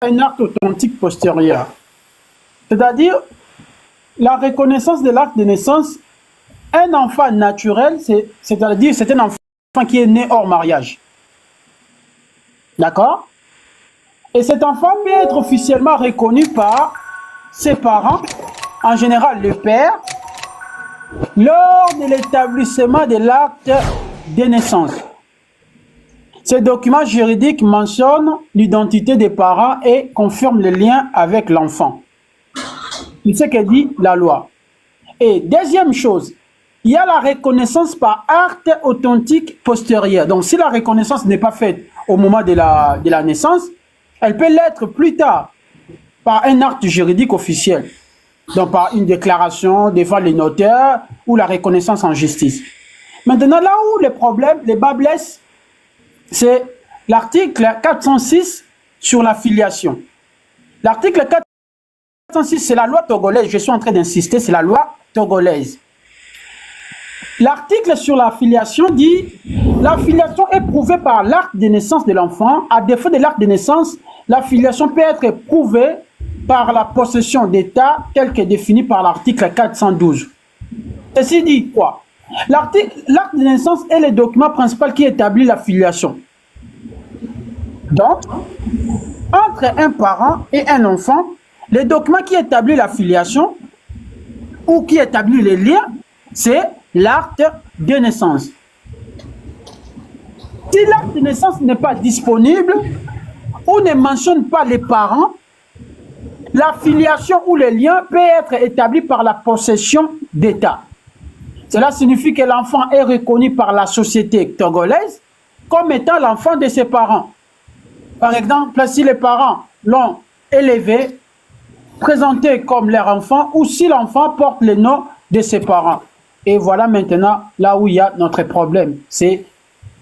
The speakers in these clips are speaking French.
un acte authentique postérieur. C'est-à-dire, la reconnaissance de l'acte de naissance, un enfant naturel, c'est-à-dire c'est un enfant qui est né hors mariage. D'accord? Et cet enfant peut être officiellement reconnu par ses parents, en général le père, lors de l'établissement de l'acte de naissance. Ces documents juridiques mentionnent l'identité des parents et confirment le lien avec l'enfant. C'est ce que dit la loi. Et deuxième chose, il y a la reconnaissance par acte authentique postérieur. Donc si la reconnaissance n'est pas faite au moment de la naissance, elle peut l'être plus tard par un acte juridique officiel. Donc par une déclaration devant les notaires ou la reconnaissance en justice. Maintenant, là où les problèmes, les bas blessent, c'est l'article 406 sur la filiation. L'article 406, c'est la loi togolaise. Je suis en train d'insister, c'est la loi togolaise. L'article sur la filiation dit « La filiation est prouvée par l'acte de naissance de l'enfant. À défaut de l'acte de naissance, la filiation peut être prouvée par la possession d'état tel que défini par l'article 412. » Ceci dit quoi? L'acte de naissance est le document principal qui établit la filiation. Donc, entre un parent et un enfant, le document qui établit la filiation ou qui établit les liens, c'est l'acte de naissance. Si l'acte de naissance n'est pas disponible ou ne mentionne pas les parents, la filiation ou le lien peut être établi par la possession d'état. Cela signifie que l'enfant est reconnu par la société togolaise comme étant l'enfant de ses parents. Par exemple, si les parents l'ont élevé, présenté comme leur enfant, ou si l'enfant porte le nom de ses parents. Et voilà maintenant là où il y a notre problème. C'est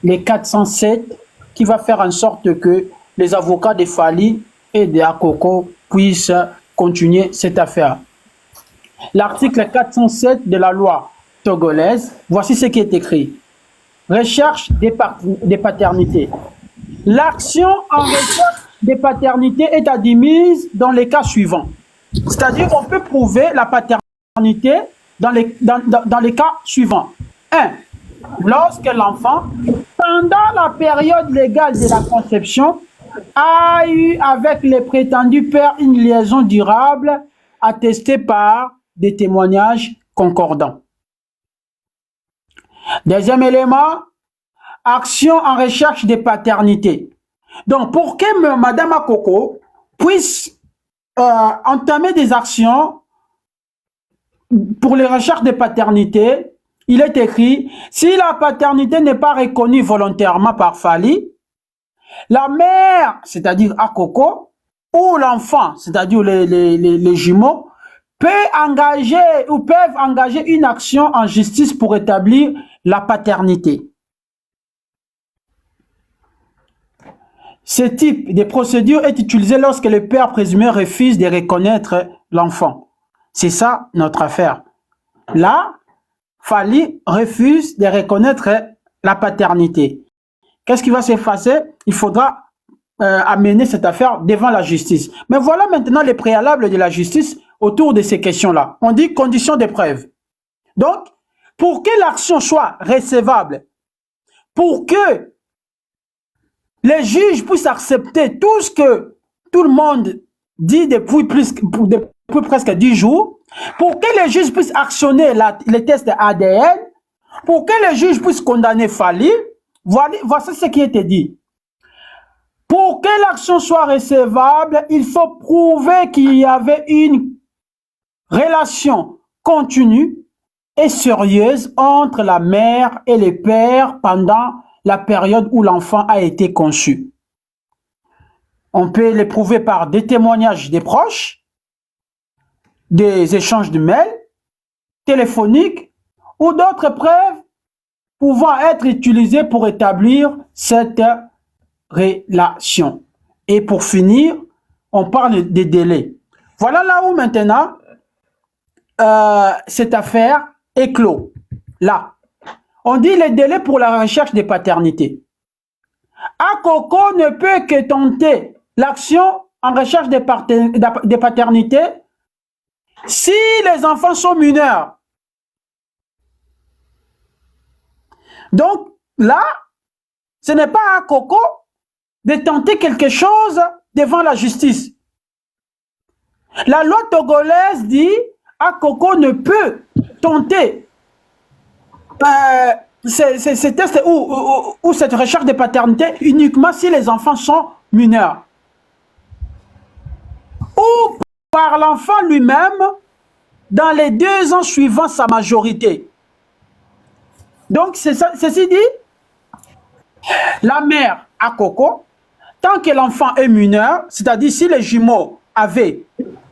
les 407 qui va faire en sorte que les avocats de Fally et de Akoko puissent continuer cette affaire. L'article 407 de la loi togolaise, voici ce qui est écrit. Recherche des paternités. L'action en recherche des paternités est admise dans les cas suivants. C'est-à-dire qu'on peut prouver la paternité dans les cas suivants. 1. Lorsque l'enfant, pendant la période légale de la conception, a eu avec les prétendus pères une liaison durable attestée par des témoignages concordants. Deuxième élément, action en recherche de paternité. Donc, pour que Madame Akoko puisse entamer des actions pour les recherches de paternité, il est écrit, si la paternité n'est pas reconnue volontairement par Fally, la mère, c'est-à-dire Akoko, ou l'enfant, c'est-à-dire les jumeaux, peuvent engager une action en justice pour établir la paternité. Ce type de procédure est utilisé lorsque le père présumé refuse de reconnaître l'enfant. C'est ça notre affaire. Là, Fally refuse de reconnaître la paternité. Qu'est-ce qui va se passer? Il faudra amener cette affaire devant la justice. Mais voilà maintenant les préalables de la justice autour de ces questions-là. On dit conditions de preuve. Donc, pour que l'action soit recevable, pour que les juges puissent accepter tout ce que tout le monde dit depuis presque 10 jours, pour que les juges puissent actionner les tests ADN, pour que les juges puissent condamner Fally, voici ce qui était dit. Pour que l'action soit recevable, il faut prouver qu'il y avait une relation continue et sérieuse entre la mère et le père pendant la période où l'enfant a été conçu. On peut le prouver par des témoignages des proches, des échanges de mails, téléphoniques ou d'autres preuves pouvant être utilisées pour établir cette relation. Et pour finir, on parle des délais. Voilà là où maintenant cette affaire est clos. Là, on dit les délais pour la recherche des paternités. Akoko ne peut que tenter l'action en recherche de paternité si les enfants sont mineurs. Donc là, ce n'est pas à Coco de tenter quelque chose devant la justice. La loi togolaise dit à Coco ne peut tenter ces tests ou cette recherche de paternité uniquement si les enfants sont mineurs. Ou par l'enfant lui-même dans les 2 ans suivant sa majorité. Donc, ceci dit, la mère à Coco, tant que l'enfant est mineur, c'est-à-dire si les jumeaux avaient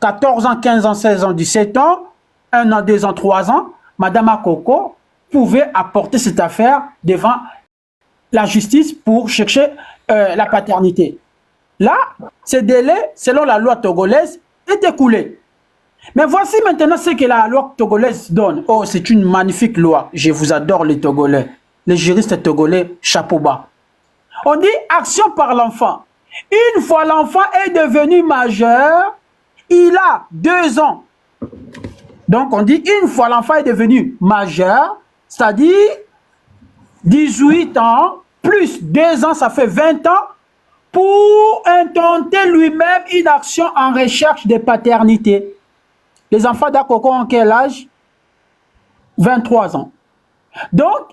14 ans, 15 ans, 16 ans, 17 ans, 1 an, 2 ans, 3 ans, Madame Akoko pouvait apporter cette affaire devant la justice pour chercher la paternité. Là, ce délai, selon la loi togolaise, est écoulé. Mais voici maintenant ce que la loi togolaise donne. Oh, c'est une magnifique loi. Je vous adore les Togolais. Les juristes togolais, chapeau bas. On dit action par l'enfant. Une fois l'enfant est devenu majeur, il a 2 ans. Donc on dit une fois l'enfant est devenu majeur, c'est-à-dire 18 ans, plus 2 ans, ça fait 20 ans, pour intenter lui-même une action en recherche de paternité. Les enfants d'Akoko ont quel âge? 23 ans. Donc,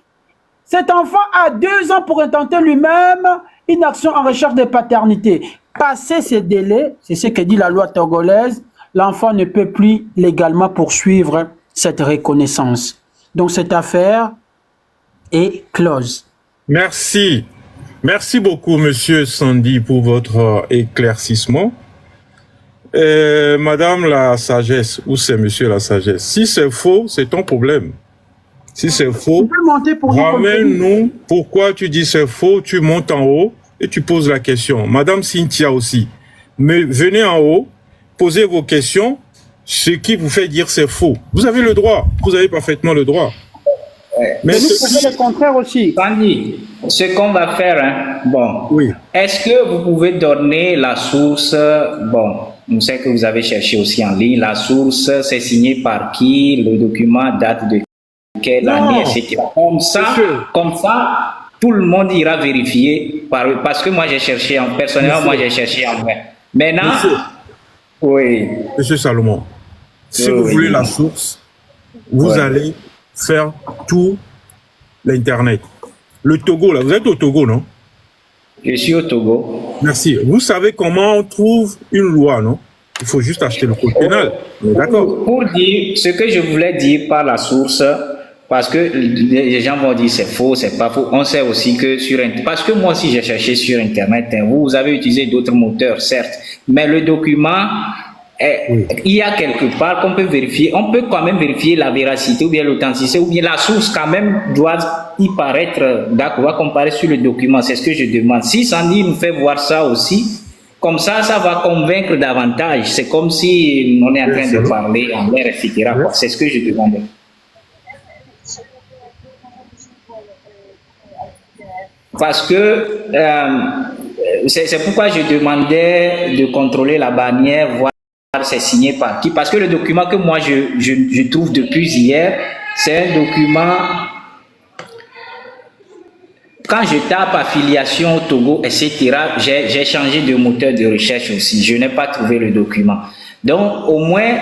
cet enfant a 2 ans pour intenter lui-même une action en recherche de paternité. Passé ce délai, c'est ce que dit la loi togolaise, l'enfant ne peut plus légalement poursuivre cette reconnaissance. Donc, cette affaire est close. Merci. Merci beaucoup, Monsieur Sandy, pour votre éclaircissement. Madame la sagesse, ou c'est Monsieur la sagesse, si c'est faux, c'est ton problème. Si c'est faux, ramène-nous pourquoi tu dis c'est faux, tu montes en haut et tu poses la question. Madame Cynthia aussi, mais venez en haut, posez vos questions, ce qui vous fait dire c'est faux. Vous avez le droit, vous avez parfaitement le droit. Mais nous faisons le contraire aussi. Sandy, ce qu'on va faire, hein, bon, oui. Est-ce que vous pouvez donner la source, bon, on sait que vous avez cherché aussi en ligne, la source, c'est signé par qui, le document date de quelle année, etc. Comme ça, tout le monde ira vérifier, parce que moi j'ai cherché, personnellement, moi j'ai cherché en vrai. Maintenant, oui. Monsieur Salomon, si vous voulez la source, vous allez faire tout l'Internet. Le Togo, là, vous êtes au Togo, non? Je suis au Togo. Merci. Vous savez comment on trouve une loi, non? Il faut juste acheter le code pénal. D'accord. Pour dire ce que je voulais dire par la source, parce que les gens vont dire c'est faux, c'est pas faux. On sait aussi que sur Internet, parce que moi aussi j'ai cherché sur Internet, vous avez utilisé d'autres moteurs, certes, mais le document, il y a quelque part qu'on peut vérifier, on peut quand même vérifier la véracité ou bien l'authenticité ou bien la source quand même doit y paraître, d'accord, on va comparer sur le document, c'est ce que je demande. Si Sandy nous fait voir ça aussi, comme ça va convaincre davantage, c'est comme si on est en train de parler en l'air, etc. C'est ce que je demandais. Parce que c'est pourquoi je demandais de contrôler la bannière, voir c'est signé par qui. Parce que le document que moi je trouve depuis hier, c'est un document. Quand je tape affiliation au Togo, etc., j'ai changé de moteur de recherche aussi. Je n'ai pas trouvé le document. Donc, au moins,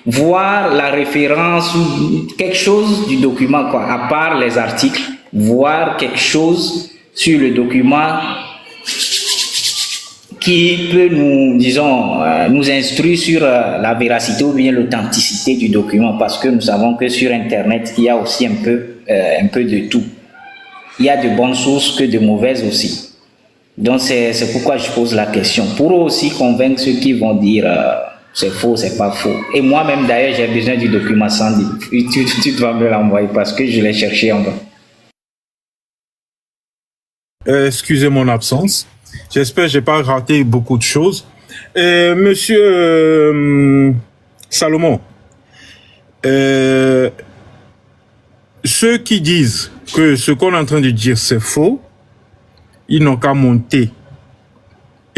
voir la référence ou quelque chose du document, quoi, à part les articles, voir quelque chose sur le document qui peut nous, disons, nous instruire sur la véracité ou bien l'authenticité du document, parce que nous savons que sur Internet, il y a aussi un peu de tout. Il y a de bonnes sources que de mauvaises aussi. Donc, c'est pourquoi je pose la question. Pour aussi convaincre ceux qui vont dire c'est faux, c'est pas faux. Et moi-même, d'ailleurs, j'ai besoin du document Sandy. Tu dois me l'envoyer parce que je l'ai cherché en bas. Excusez mon absence. J'espère que je n'ai pas raté beaucoup de choses. Monsieur Salomon, ceux qui disent que ce qu'on est en train de dire c'est faux, ils n'ont qu'à monter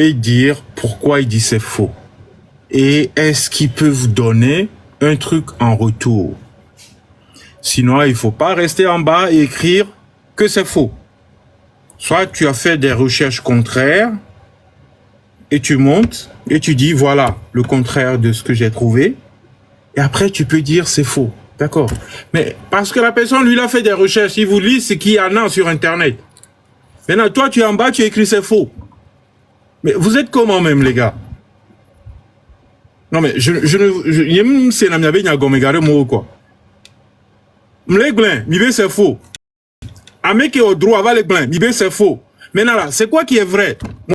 et dire pourquoi il dit c'est faux. Et est-ce qu'il peut vous donner un truc en retour? Sinon, il faut pas rester en bas et écrire que c'est faux. Soit tu as fait des recherches contraires et tu montes et tu dis voilà le contraire de ce que j'ai trouvé. Et après, tu peux dire c'est faux. D'accord. Mais parce que la personne, lui, a fait des recherches, il vous lit ce qu'il y en a sur Internet. Maintenant, toi, tu es en bas, tu écris c'est faux. Mais vous êtes comment même, les gars? Non, mais je ne sais pas, quoi. M'le c'est faux. Un mec qui est au droit, va les blancs, c'est faux. Maintenant là, c'est quoi qui est vrai?